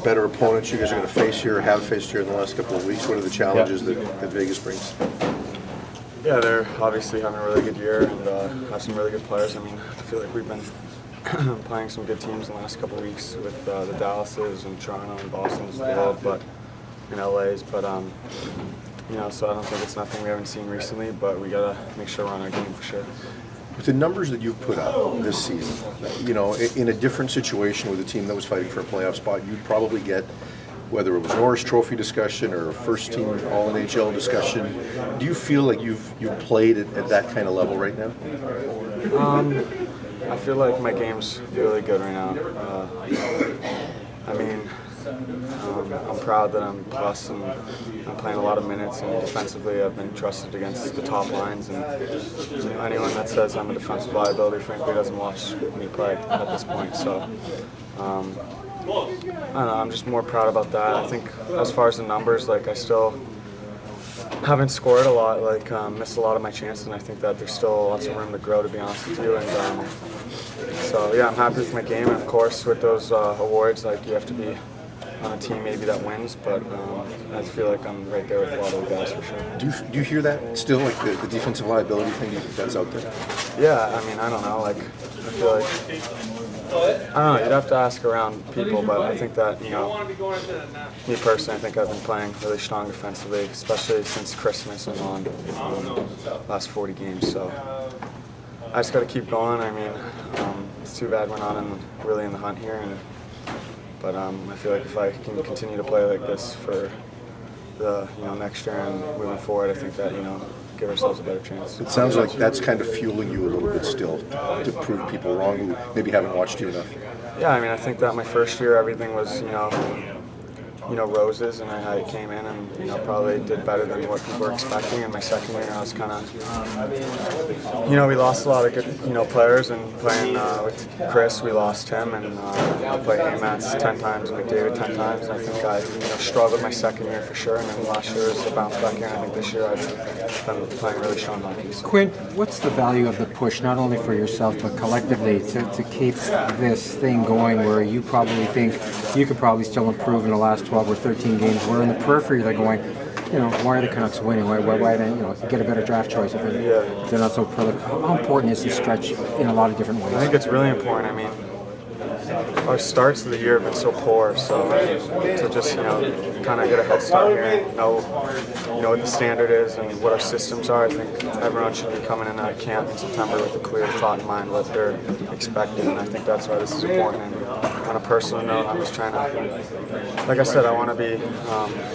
better opponents you guys are going to face here, or have faced here in the last couple of weeks? What are the challenges that Vegas brings? Yeah, they're obviously having a really good year and have some really good players. I mean, I feel like we've been playing some good teams in the last couple of weeks with the Dallases and Toronto and Boston's of the world, but in LA's. But you know, so I don't think it's nothing we haven't seen recently. But we gotta make sure we're on our game for sure. With the numbers that you've put up this season, you know, in a different situation with a team that was fighting for a playoff spot, you'd probably get, whether it was Norris Trophy discussion or first team All-NHL discussion. Do you feel like you've played at that kind of level right now? I feel like my game's really good right now. I mean, I'm proud that I'm plus and I'm playing a lot of minutes, and defensively I've been trusted against the top lines, and you know, anyone that says I'm a defensive liability frankly doesn't watch me play at this point. So I don't know, I'm just more proud about that. I think as far as the numbers, like I still haven't scored a lot, like missed a lot of my chances, and I think that there's still lots of room to grow, to be honest with you. And so yeah, I'm happy with my game, and of course with those awards, like you have to be on a team maybe that wins, but I feel like I'm right there with a lot of the guys for sure. Do you hear that still, like the defensive liability thing? Do you think that's out there? Yeah, I mean, I don't know, like I feel like, I don't know, you'd have to ask around people, but I think that, you know, me personally, I think I've been playing really strong defensively, especially since Christmas and on last 40 games, so I just got to keep going. I mean, it's too bad we're not really in the hunt here, but I feel like if I can continue to play like this for the next year and moving forward, I think that give ourselves a better chance. It sounds like that's kind of fueling you a little bit still to prove people wrong who maybe haven't watched you enough. Yeah, I mean, I think that my first year everything was roses, and I came in and probably did better than what people were expecting. And my second year, I was kind of, we lost a lot of good players, and playing with Chris, we lost him, and I played Amats 10 times and McDavid 10 times. And I think I struggled my second year for sure, and then last year was a bounce back year. And I think this year I've been playing really strong hockey. So. Quint, what's the value of the push, not only for yourself but collectively, to keep this thing going, where you probably think you could probably still improve in the last 12 or 13 games, where in the periphery they're going, why are the Canucks winning? Why they get a better draft choice if they're not so prolific? How important is this stretch in a lot of different ways? I think it's really important. I mean, our starts of the year have been so poor, so to just kind of get a head start here and know what the standard is and what our systems are. I think everyone should be coming in at camp in September with a clear thought in mind what they're expecting, and I think that's why this is important. And on a personal note, I'm just trying to, like I said, I want to be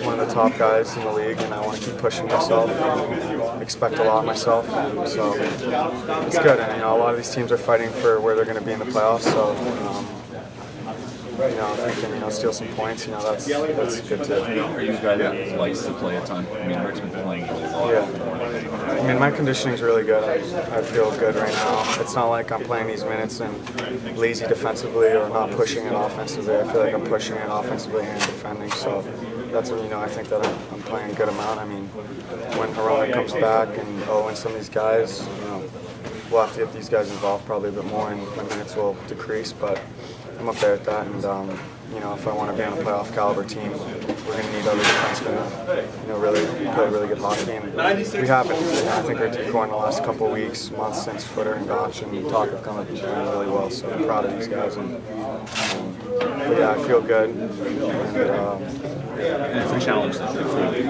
one of the top guys in the league, and I want to keep pushing myself and expect a lot of myself. And so it's good, and a lot of these teams are fighting for where they're going to be in the playoffs. So if we can steal some points, that's good too. Are you a guy that likes to play a ton? I mean, Rick's been playing really well. Yeah. I mean, my conditioning is really good. I feel good right now. It's not like I'm playing these minutes and lazy defensively or not pushing it offensively. I feel like I'm pushing it offensively and defending. So that's when I think that I'm playing a good amount. I mean, when Harona comes back and some of these guys, we'll have to get these guys involved probably a bit more, and my minutes will decrease. But I'm up there at that, and if I want to be on a playoff caliber team, we're going to need other defensemen to really play really good hockey, and we have it. I think our decor in the last couple of weeks, months since Footer and Gotch and Talk have come up and playing really well, so I'm proud of these guys. But yeah, I feel good. And it's a challenge that to play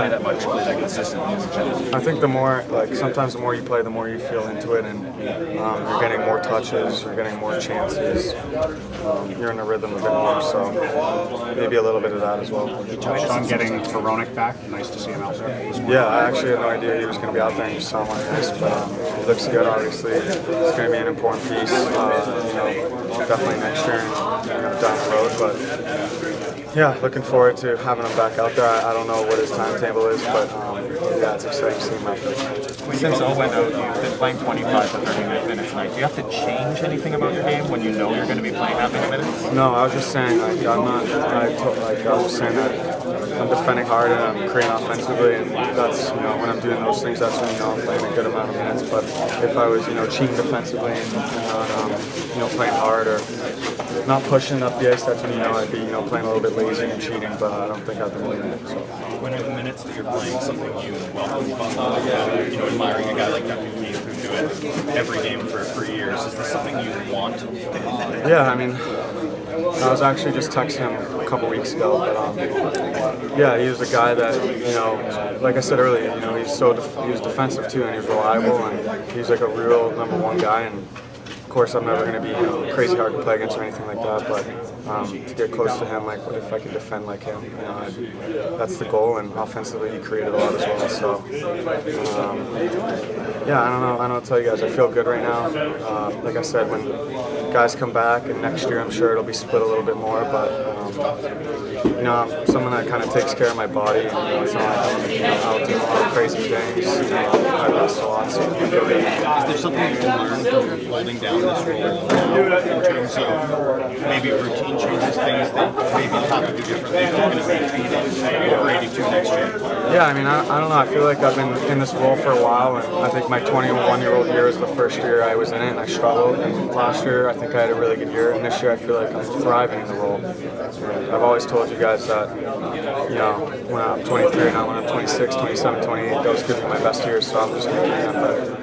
that much, play that consistently is a challenge. I think sometimes the more you play, the more you feel into it, and you're getting more touches, you're getting more chances, you're in a rhythm a bit more, so maybe a little bit of that as well. You touched on getting Veronic back. Nice to see him out there. Yeah, I actually had no idea he was going to be out there and just saw him on the ice, but he looks good, obviously. It's going to be an important piece, definitely next year and down the road, but yeah, looking forward to having him back out there. I don't know what his timetable is, but yeah, it's exciting to see him out there. Since O went out, you've been playing 25 to 30 minutes tonight. Do you have to change anything about your game when you know you're going to be playing that many minutes? No, I was just saying, I was just saying that I'm defending hard and I'm creating offensively, and that's, you know, when I'm doing those things, that's when, you know, I'm playing a good amount of minutes. But if I was, you know, cheating defensively and not, you know, playing hard or not pushing up the ice, that's when, you know, I'd be, you know, playing a little bit lazy and cheating. But I don't think I've been doing it. So. When are the minutes that you're playing something you welcome? You know, admiring a guy like that who do it every game for years. Is this something you want? Yeah, I mean, I was actually just texting him a couple weeks ago, but yeah, he was a guy that, you know, like I said earlier, you know, he was defensive too, and he's reliable, and he's like a real #1 guy. And of course, I'm never going to be, you know, crazy hard to play against or anything like that, but to get close to him, like if I can defend like him, you know, that's the goal. And offensively, he created a lot as well. So yeah, I don't know what to tell you guys. I feel good right now. Like I said, when guys come back, and next year I'm sure it'll be split a little bit more, but you know, I'm someone that kind of takes care of my body, and, you know, it's not like I'm, you know, out doing a lot of crazy things. You know, I rest a lot, so I feel good. Is there something you can learn from holding down this role now in terms of maybe routine changes, things that maybe you have to do differently if you're going to maintain over 82 next year? Yeah, I mean, I don't know. I feel like I've been in this role for a while, and I think my 21-year-old year was the first year I was in it, and I struggled. And last year, I think I had a really good year, and this year I feel like I'm thriving in the role. And I've always told you guys that, you know, when I'm 23 and now when I'm 26, 27, 28, those could be my best years, so I'm just going to keep them better.